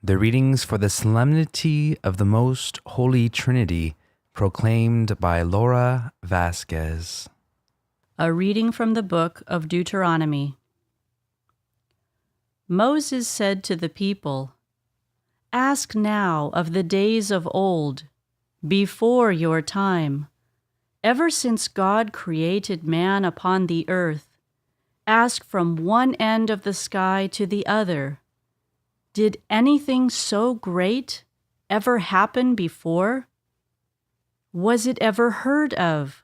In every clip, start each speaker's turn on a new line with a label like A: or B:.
A: The readings for the Solemnity of the Most Holy Trinity, proclaimed by Laura Vasquez.
B: A reading from the book of Deuteronomy. Moses said to the people, "Ask now of the days of old, before your time, ever since God created man upon the earth. Ask from one end of the sky to the other. Did anything so great ever happen before? Was it ever heard of?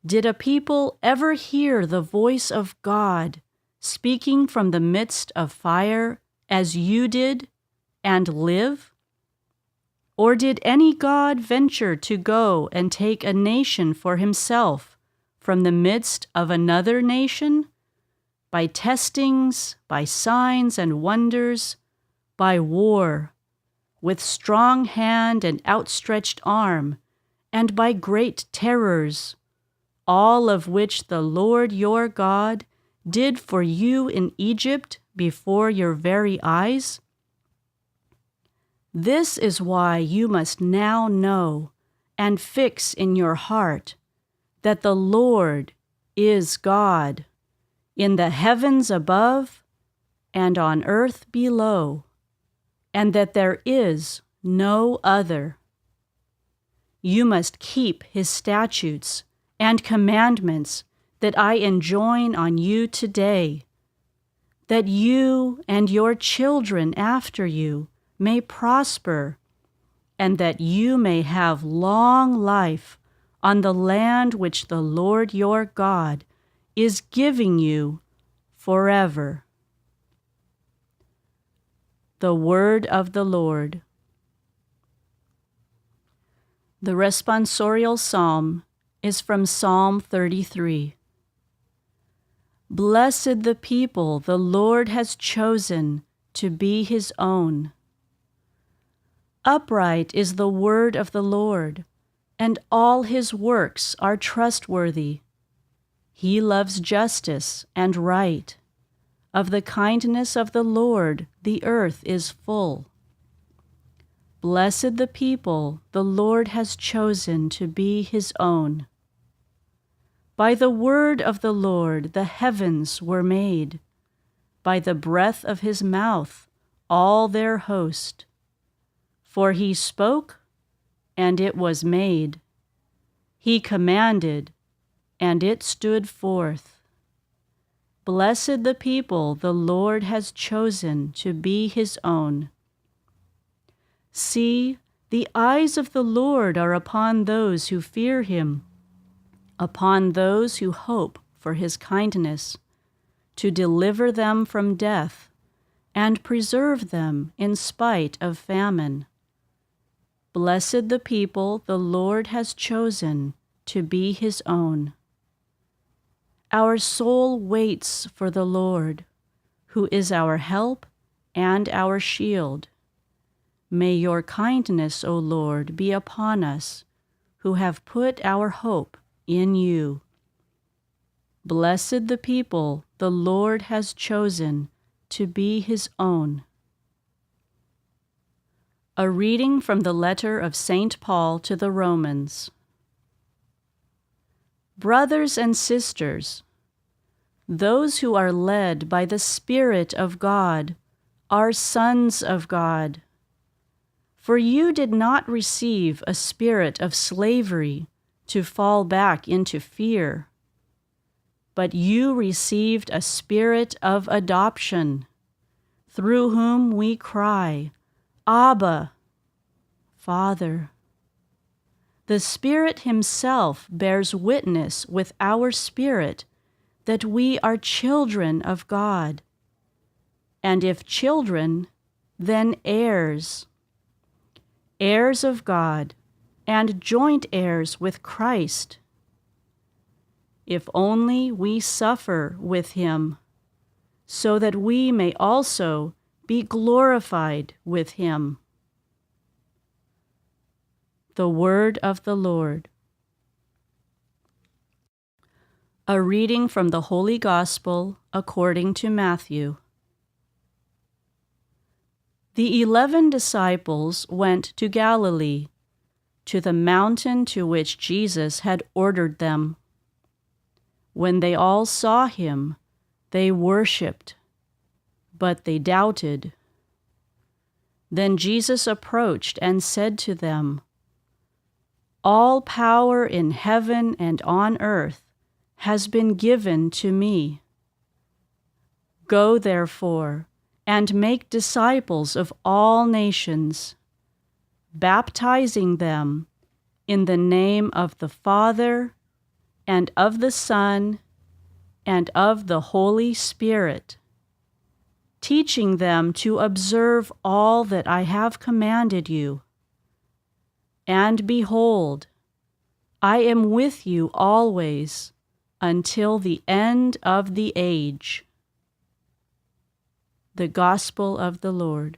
B: Did a people ever hear the voice of God speaking from the midst of fire as you did and live? Or did any God venture to go and take a nation for himself from the midst of another nation? By testings, by signs and wonders, by war, with strong hand and outstretched arm, and by great terrors, all of which the Lord your God did for you in Egypt before your very eyes? This is why you must now know and fix in your heart that the Lord is God, in the heavens above and on earth below, and that there is no other. You must keep his statutes and commandments that I enjoin on you today, that you and your children after you may prosper, and that you may have long life on the land which the Lord your God is giving you forever." The word of the Lord. The responsorial psalm is from Psalm 33. Blessed the people the Lord has chosen to be his own. Upright is the word of the Lord, and all his works are trustworthy. He loves justice and right. Of the kindness of the Lord the earth is full. Blessed the people the Lord has chosen to be his own. By the word of the Lord the heavens were made, by the breath of his mouth all their host. For he spoke, and it was made. He commanded, and it stood forth. Blessed the people the Lord has chosen to be his own. See, the eyes of the Lord are upon those who fear him, upon those who hope for his kindness, to deliver them from death and preserve them in spite of famine. Blessed the people the Lord has chosen to be his own. Our soul waits for the Lord, who is our help and our shield. May your kindness, O Lord, be upon us, who have put our hope in you. Blessed the people the Lord has chosen to be his own. A reading from the letter of St. Paul to the Romans. Brothers and sisters, those who are led by the Spirit of God are sons of God. For you did not receive a spirit of slavery to fall back into fear, but you received a spirit of adoption, through whom we cry, Abba, Father. The Spirit himself bears witness with our spirit that we are children of God. And if children, then heirs, heirs of God, and joint heirs with Christ, if only we suffer with him, so that we may also be glorified with him. The word of the Lord. A reading from the Holy Gospel according to Matthew. The 11 disciples went to Galilee, to the mountain to which Jesus had ordered them. When they all saw him, they worshipped, but they doubted. Then Jesus approached and said to them, "All power in heaven and on earth has been given to me. Go, therefore, and make disciples of all nations, baptizing them in the name of the Father, and of the Son, and of the Holy Spirit, teaching them to observe all that I have commanded you. And behold, I am with you always until the end of the age." The Gospel of the Lord.